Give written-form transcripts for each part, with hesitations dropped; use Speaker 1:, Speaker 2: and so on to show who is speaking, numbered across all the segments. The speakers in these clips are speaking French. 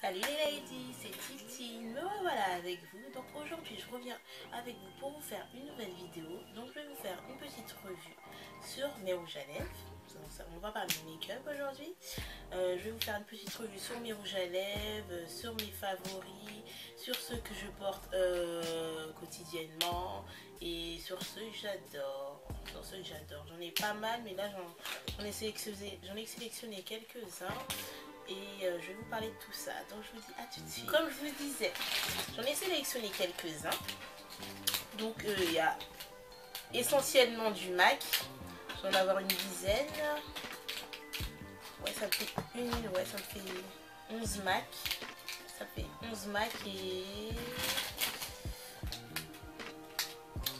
Speaker 1: Salut les ladies, c'est Titi, me revoilà avec vous. Donc aujourd'hui je reviens avec vous pour vous faire une nouvelle vidéo. Donc je vais vous faire une petite revue sur mes rouges à lèvres. On va parler de make-up aujourd'hui. Je vais vous faire une petite revue sur mes rouges à lèvres, sur mes favoris, sur ceux que je porte quotidiennement et sur ceux que j'adore. J'en ai pas mal, mais là j'en ai sélectionné quelques-uns. Et je vais vous parler de tout ça. Donc je vous dis à tout de suite. Comme je vous disais, j'en ai sélectionné quelques-uns. Donc il y a essentiellement du MAC. Je vais en avoir une dizaine. Ouais, ça me fait 11 MAC. Ça fait 11 MAC et...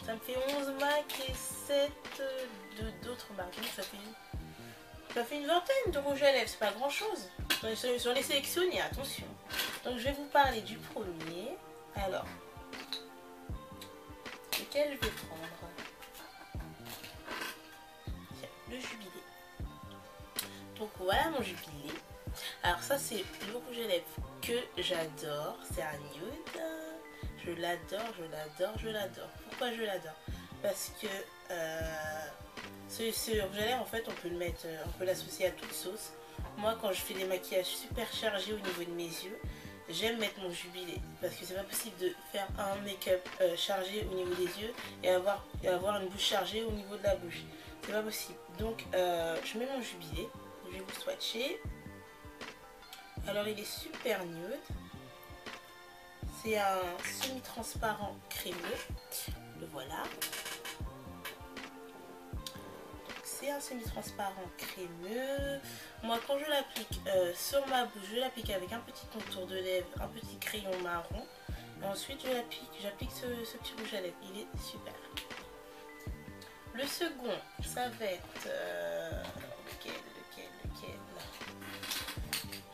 Speaker 1: Ça me fait 11 MAC et 7 d'autres marques. Donc ça fait une vingtaine de rouges à lèvres, c'est pas grand chose. J'en ai sélectionné, attention. Donc je vais vous parler du premier. Alors, lequel je vais prendre? Tiens, le jubilé. Donc voilà mon jubilé. Alors ça c'est le rouge à lèvres que j'adore. C'est un nude. Je l'adore. Pourquoi je l'adore? Parce que ce rouge à lèvres, en fait, on peut l'associer à toute sauce. Moi, quand je fais des maquillages super chargés au niveau de mes yeux, j'aime mettre mon jubilé. Parce que c'est pas possible de faire un make-up chargé au niveau des yeux et avoir une bouche chargée au niveau de la bouche. C'est pas possible. Donc, je mets mon jubilé. Je vais vous swatcher. Alors, il est super nude. C'est un semi-transparent crémeux. Le voilà. C'est un semi-transparent crémeux. Moi, quand je l'applique sur ma bouche, je l'applique avec un petit contour de lèvres, un petit crayon marron. Et ensuite, j'applique ce petit rouge à lèvres. Il est super. Le second, ça va être... lequel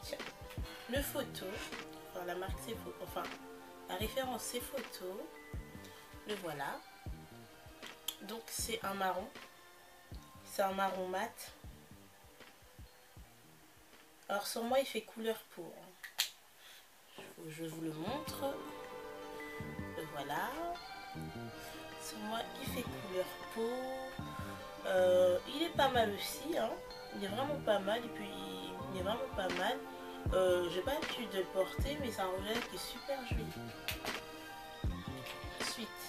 Speaker 1: Tiens, le photo. Enfin, la marque c'est photo. Enfin, la référence c'est photo. Le voilà. Donc, c'est un marron. C'est un marron mat. Alors sur moi il fait couleur peau. Je vous le montre. Le voilà. Sur moi il fait couleur peau. Il est pas mal aussi. Hein. Il est vraiment pas mal. Et puis il est vraiment pas mal. J'ai pas l'habitude de le porter, mais c'est un rouge à lèvres qui est super joli. Ensuite,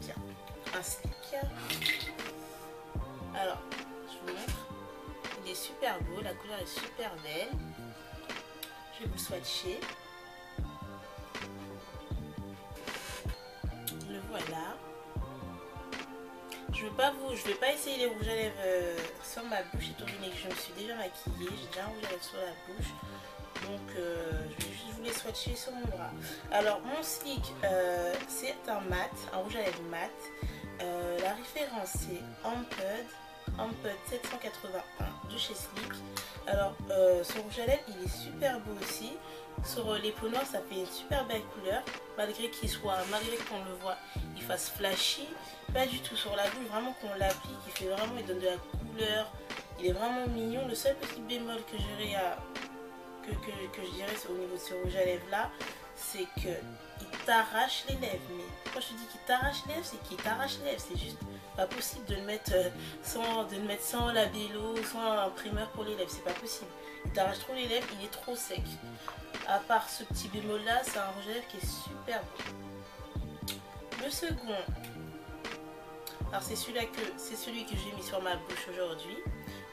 Speaker 1: tiens, un stick. Alors, je vous montre. Il est super beau, la couleur est super belle. Je vais vous swatcher. Le voilà. Je vais pas essayer les rouges à lèvres sur ma bouche étant donné que je me suis déjà maquillée. J'ai déjà un rouge à lèvres sur la bouche. Donc je vais juste vous les swatcher sur mon bras. Alors mon stick c'est un mat, un rouge à lèvres mat. La référence c'est Amped 781 de chez Sleek. Alors ce rouge à lèvres il est super beau aussi. Sur les peaux noires ça fait une super belle couleur. Malgré qu'on le voit il fasse flashy. Pas du tout sur la bouche, vraiment qu'on l'applique, il donne de la couleur. Il est vraiment mignon. Le seul petit bémol que j'aurais que je dirais au niveau de ce rouge à lèvres là, c'est que il t'arrache les lèvres. Mais quand je te dis qu'il t'arrache les lèvres, c'est qu'il t'arrache les lèvres. C'est juste pas possible de le mettre sans labello, sans un primeur pour les lèvres. C'est pas possible. Il t'arrache trop les lèvres, il est trop sec. À part ce petit bémol là, c'est un rouge à lèvres qui est super beau. Le second, alors c'est celui que j'ai mis sur ma bouche aujourd'hui.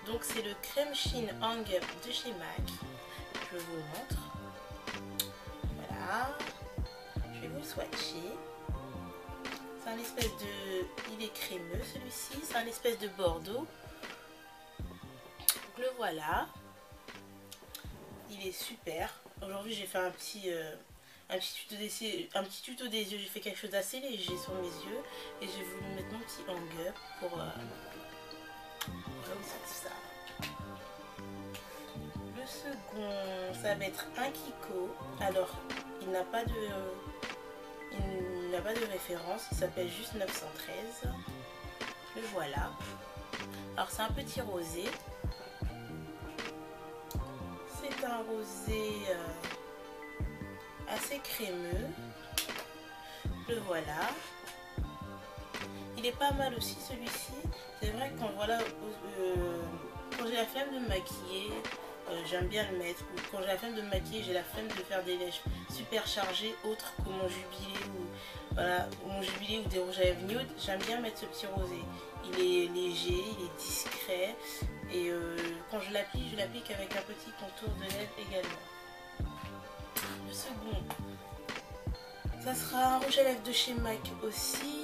Speaker 1: Donc c'est le crème Sheen Hang Up de chez MAC. Je vous le montre. Voilà. Je vais vous le swatcher. C'est un espèce de... Il est crémeux celui-ci. C'est un espèce de bordeaux. Donc le voilà. Il est super. Aujourd'hui j'ai fait un petit tuto des yeux. J'ai fait quelque chose d'assez léger sur mes yeux. Et j'ai voulu mettre mon petit hang up pour tout ça. Le second, ça va être un Kiko. Alors, il n'a pas de référence. Il s'appelle juste 913. Le voilà. Alors, c'est un petit rosé. C'est un rosé assez crémeux. Le voilà. Il est pas mal aussi celui-ci. C'est vrai que quand, voilà, quand j'ai la flemme de me maquiller, j'aime bien le mettre. Ou quand j'ai la flemme de me maquiller, j'ai la flemme de faire des lèvres super chargées, autres que mon jubilé ou, voilà, mon jubilé ou des rouges à lèvres nude. J'aime bien mettre ce petit rosé. Il est léger, il est discret. Et quand je l'applique avec un petit contour de lèvres également. Le second, ça sera un rouge à lèvres de chez MAC aussi.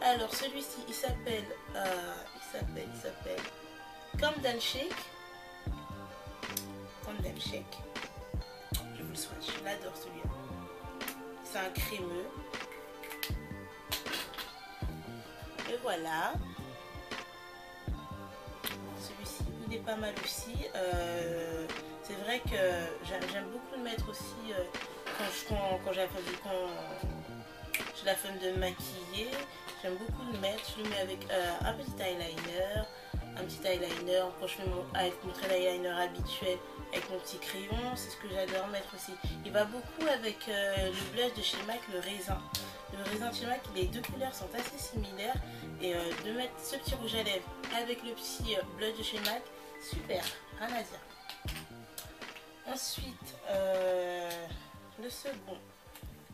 Speaker 1: Alors celui-ci, il s'appelle Camden Shake. Camden Shake. Je vous le swatch, je l'adore celui-là. C'est un crémeux. Et voilà. Celui-ci, il est pas mal aussi. C'est vrai que j'aime beaucoup le mettre aussi quand j'ai la flemme de me maquiller. J'aime beaucoup le mettre. Je le mets avec un petit eyeliner. Quand je fais avec mon trait d'eyeliner habituel, avec mon petit crayon, c'est ce que j'adore mettre aussi. Il va beaucoup avec le blush de chez MAC, le raisin. Le raisin de chez MAC, les deux couleurs sont assez similaires. Et de mettre ce petit rouge à lèvres avec le petit blush de chez MAC, super, rien à dire. Ensuite, le second,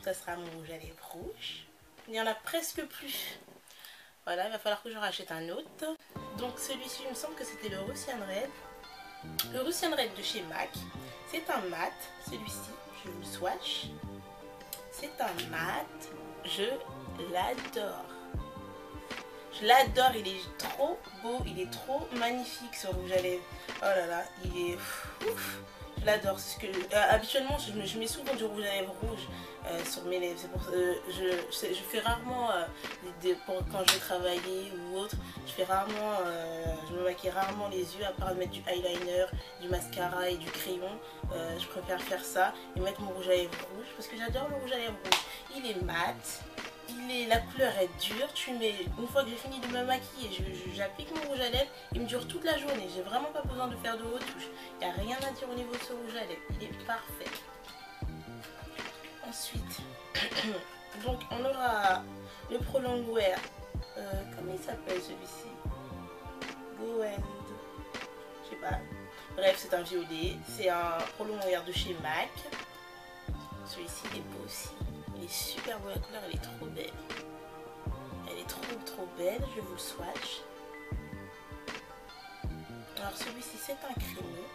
Speaker 1: ça sera mon rouge à lèvres rouge. Il n'y en a presque plus. Voilà, il va falloir que je rachète un autre. Donc celui-ci, il me semble que c'était le Russian Red. Le Russian Red de chez MAC. C'est un mat. Celui-ci, je vous le swatch. C'est un mat. Je l'adore. Je l'adore. Il est trop beau. Il est trop magnifique ce rouge à lèvres. Oh là là, il est ouf. Je l'adore. Habituellement, je mets souvent du rouge à lèvres rouge sur mes lèvres. C'est pour ça je fais rarement quand je vais travailler ou autre. Je me maquille rarement les yeux à part mettre du eyeliner, du mascara et du crayon. Je préfère faire ça et mettre mon rouge à lèvres rouge parce que j'adore le rouge à lèvres rouge. Il est mat. La couleur est dure. Une fois que j'ai fini de me maquiller, j'applique mon rouge à lèvres. Il me dure toute la journée. J'ai vraiment pas besoin de faire de retouches. Il n'y a rien à dire au niveau de ce rouge à lèvres. Il est parfait. Ensuite, donc on aura le Prolong Wear. Comment il s'appelle celui-ci? Go and... Je sais pas. Bref, c'est un violet. C'est un Prolong Wear de chez MAC. Celui-ci est beau aussi. Il est super beau, la couleur elle est trop belle. Elle est trop belle, je vous le swatch. Alors celui-ci c'est un crémeux.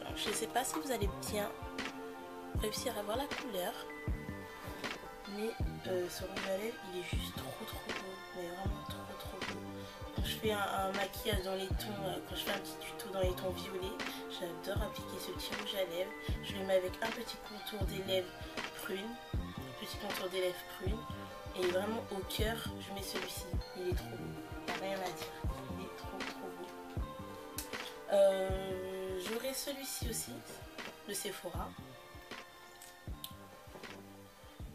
Speaker 1: Alors, je ne sais pas si vous allez bien réussir à voir la couleur. Mais ce rouge à lèvres il est juste trop beau. Mais vraiment trop beau. Quand je fais un maquillage dans les tons, quand je fais un petit tuto dans les tons violets, j'adore appliquer ce petit rouge à lèvres. Je le mets avec un petit contour des lèvres prunes. Et vraiment au cœur, je mets celui-ci. Il est trop beau. Il n'y a rien à dire. Il est trop beau. J'aurai celui-ci aussi, de Sephora.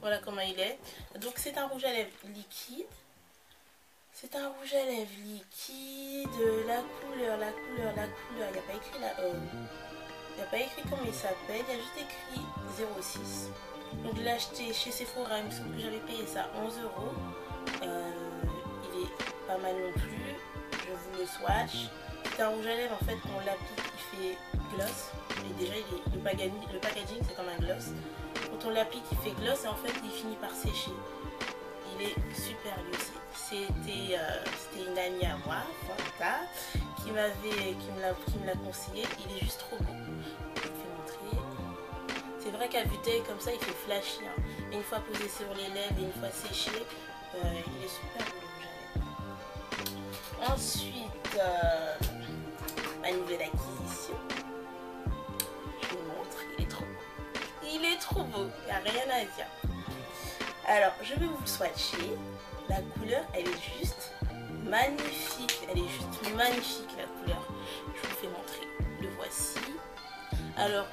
Speaker 1: Voilà comment il est. Donc c'est un rouge à lèvres liquide. C'est un rouge à lèvres liquide. La couleur. Il n'y a pas écrit là. Il n'y a pas écrit comment il s'appelle. Il y a juste écrit 06. Donc je l'ai acheté chez Sephora. Il me semble que j'avais payé ça 11 €. Il est pas mal non plus. Je vous le swatch. C'est un rouge à lèvres en fait quand on l'applique il fait gloss. Et déjà le packaging c'est comme un gloss. Quand on l'applique il fait gloss et en fait il finit par sécher. Il est super lui aussi. C'était une amie à moi, Fanta, qui me l'a conseillé. Il est juste trop beau. Je vous fais montrer. C'est vrai qu'à vue d'œil comme ça il fait flashy. Hein. Et une fois posé sur les lèvres et une fois séché, il est super beau le rouge à lèvres. Ensuite, ma nouvelle acquisition. Je vous montre, il est trop beau. Il est trop beau, il n'y a rien à dire. Alors, je vais vous le swatcher. La couleur, elle est juste magnifique. Elle est juste magnifique, la couleur. Je vous fais montrer. Le voici. Alors,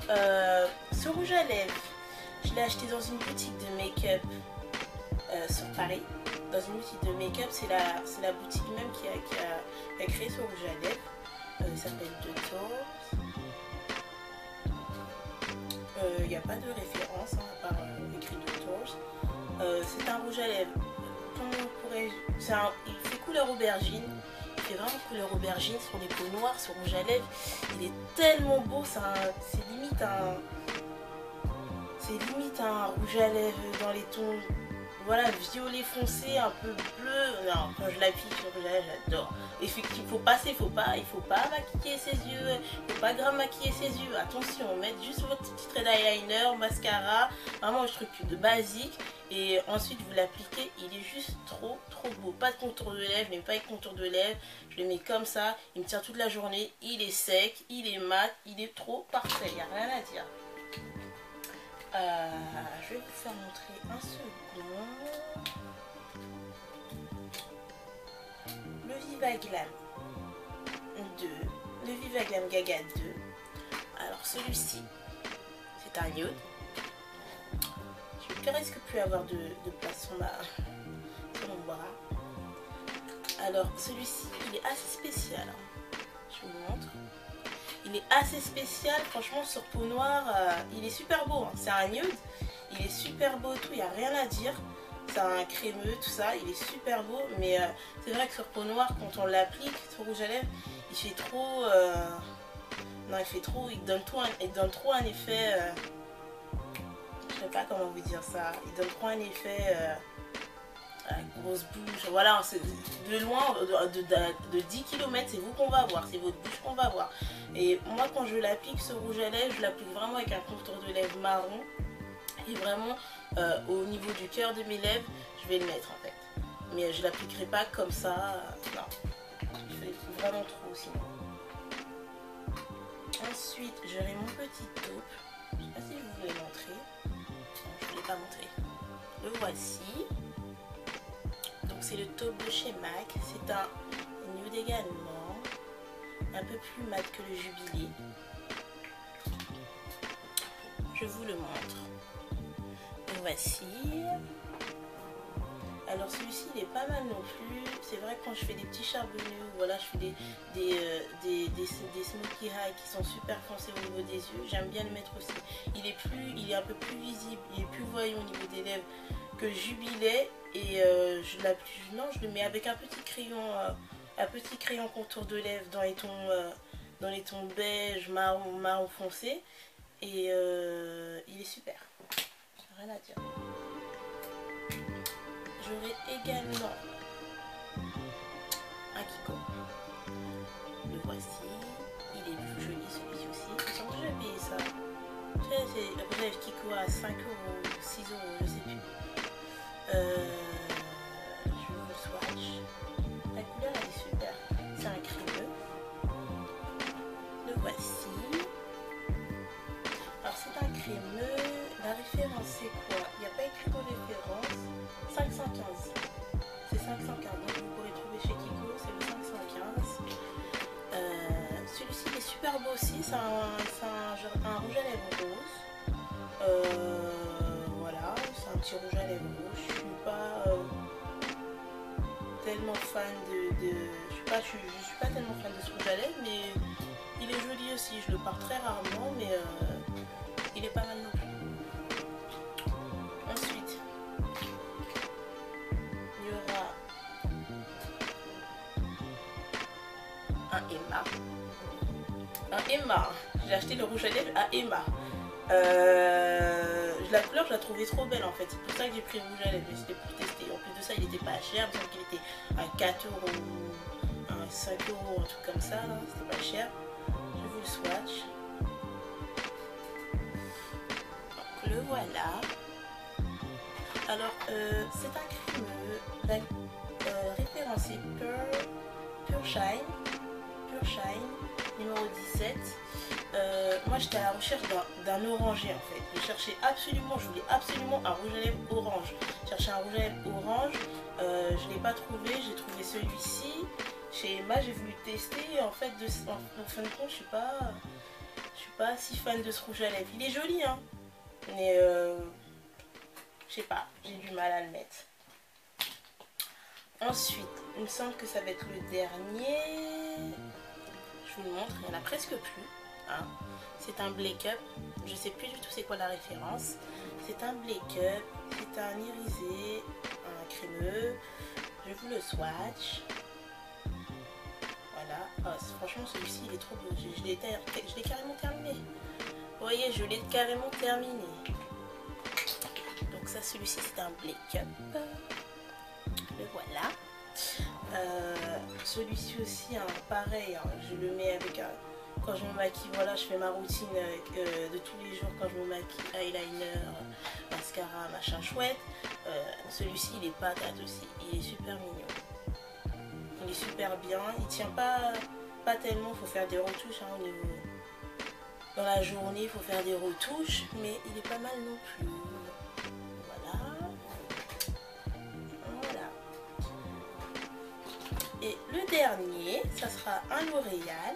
Speaker 1: ce rouge à lèvres, je l'ai acheté dans une boutique de make-up sur Paris. Dans une boutique de make-up, c'est la boutique même qui a créé ce rouge à lèvres. Il s'appelle The Tools. Il n'y a pas de référence, hein, à part écrit The Tools. C'est un rouge à lèvres. Comment pourrais-je... Il fait couleur aubergine. Il fait vraiment couleur aubergine sur les peaux noires, ce rouge à lèvres. Il est tellement beau, c'est limite un... C'est limite un rouge à lèvres dans les tons, voilà, violet foncé, un peu bleu. Non, quand je l'applique sur le rouge à lèvres, j'adore. Effectivement, il faut pas maquiller ses yeux, faut pas grave maquiller ses yeux. Attention, mettez juste votre petit trait d'eyeliner, mascara, vraiment un truc de basique. Et ensuite, vous l'appliquez, il est juste trop beau. Pas de contour de lèvres, mais pas avec contour de lèvres. Je le mets comme ça, il me tient toute la journée. Il est sec, il est mat, il est trop parfait, il n'y a rien à dire. Je vais vous faire montrer un second. Le Vivaglam 2. Le Vivaglam Gaga 2. Alors celui-ci, c'est un nude. Je vais presque plus avoir de place sur mon bras. Alors celui-ci, il est assez spécial. Je vous montre. Il est assez spécial, franchement, sur peau noire, il est super beau, hein. C'est un nude, il est super beau, tout, il n'y a rien à dire. C'est un crémeux, tout ça, il est super beau, mais c'est vrai que sur peau noire, quand on l'applique, sur rouge à lèvres, il fait trop... Non, il fait trop, il donne trop un effet... Je sais pas comment vous dire ça, il donne trop un effet... grosse bouche, voilà, de loin, de 10 km, c'est vous qu'on va voir, c'est votre bouche qu'on va voir. Et moi, quand je l'applique, ce rouge à lèvres, je l'applique vraiment avec un contour de lèvres marron. Et vraiment, au niveau du cœur de mes lèvres, je vais le mettre en fait. Mais je l'appliquerai pas comme ça, non. Je fais vraiment trop sinon. Ensuite, j'aurai mon petit taupe. Je sais pas si je vous l'ai montré. Non, je ne vous l'ai pas montré. Le voici. Donc c'est le taupe de chez MAC, c'est un nude également, un peu plus mat que le Jubilé. Je vous le montre. Le voici. Alors celui-ci il est pas mal non plus. C'est vrai que quand je fais des petits charbonneux, voilà, je fais des smoky eye qui sont super foncés au niveau des yeux, j'aime bien le mettre aussi. Il est un peu plus visible, il est plus voyant au niveau des lèvres que le Jubilé. Et je le mets avec un petit crayon contour de lèvres dans les tons beige, marron foncé. Et il est super. Rien à dire. J'aurai également un Kiko. Le voici. Il est plus joli celui-ci aussi. Il semble que j'ai payé ça. C'est le bref Kiko à 5 €, 6 €, je sais plus. Je vous le swatch. La couleur elle est super. C'est un crémeux. Le voici. Alors c'est un crémeux. La référence c'est quoi? Il n'y a pas écrit de référence. 515. C'est 515. Donc vous pourrez trouver chez Kiko. C'est le 515. Celui-ci il est super beau aussi. C'est un rouge à lèvres rose. Voilà. C'est un petit rouge à lèvres rouge. Je suis pas tellement fan je suis pas tellement fan de ce rouge à lèvres, mais il est joli aussi. Je le pars très rarement, mais il est pas mal non plus. Ensuite, il y aura un Emma. Un Emma. J'ai acheté le rouge à lèvres à Emma. La couleur je la trouvais trop belle en fait, c'est pour ça que j'ai pris le rouge à lèvres, mais c'était pour tester. En plus de ça il était pas cher, il me semble qu'il était à 4 €, à 5 €, un truc comme ça, c'était pas cher. Je vous le swatch. Donc le voilà. Alors c'est un crémeux référencé Pure Shine numéro 17. Moi j'étais à la recherche d'un orangé en fait. Je voulais absolument un rouge à lèvres orange. Je cherchais un rouge à lèvres orange, je ne l'ai pas trouvé, j'ai trouvé celui-ci. Chez Emma j'ai voulu tester et en fait en fin de compte je suis pas si fan de ce rouge à lèvres. Il est joli hein, mais je sais pas, j'ai du mal à le mettre. Ensuite, il me semble que ça va être le dernier. Je vous le montre, il n'y en a presque plus. Hein. C'est un Blake Up, je sais plus du tout c'est quoi la référence. C'est un Blake Up, c'est un irisé, un crémeux. Je vous le swatch. Voilà, oh, franchement celui-ci il est trop beau, je l'ai carrément terminé. Vous voyez, je l'ai carrément terminé. Donc ça, celui-ci c'est un Blake Up. Le voilà. Celui-ci aussi, hein, pareil, hein, je le mets avec un... Quand je me maquille, voilà, je fais ma routine de tous les jours quand je me maquille, eyeliner, mascara, machin chouette. Celui-ci, il est patate aussi, il est super mignon. Il est super bien, il tient pas tellement, il faut faire des retouches hein, au niveau... Dans la journée, il faut faire des retouches, mais il est pas mal non plus. Voilà. Voilà. Et le dernier, ça sera un L'Oréal.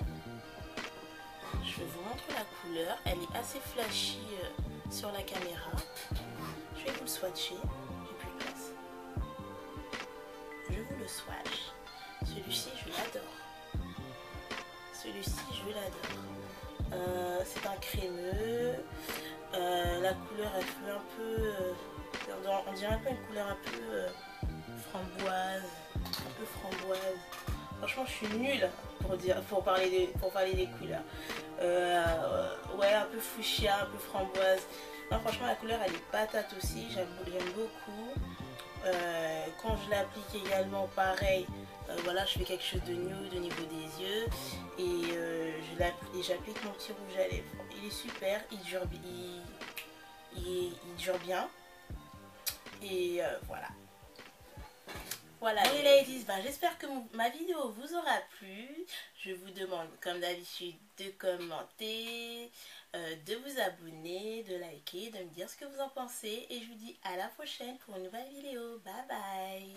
Speaker 1: Je vous montre la couleur, elle est assez flashy sur la caméra. Je vais vous le swatcher, j'ai plus de place. Je vous le swatch. Celui-ci, je l'adore. Celui-ci, je l'adore. C'est un crémeux. La couleur, elle fait un peu... on dirait un peu une couleur un peu framboise. Un peu framboise. Franchement, je suis nulle pour parler des couleurs. Ouais, un peu fuchsia, un peu framboise. Non, franchement, la couleur, elle est patate aussi. J'aime beaucoup. Quand je l'applique également, pareil. Voilà, je fais quelque chose de nude au niveau des yeux. Et j'applique mon petit rouge à lèvres. Il est super. Il dure bien. Et voilà. Voilà les ladies, ben, j'espère que ma vidéo vous aura plu. Je vous demande comme d'habitude de commenter, de vous abonner, de liker, de me dire ce que vous en pensez. Et je vous dis à la prochaine pour une nouvelle vidéo. Bye bye.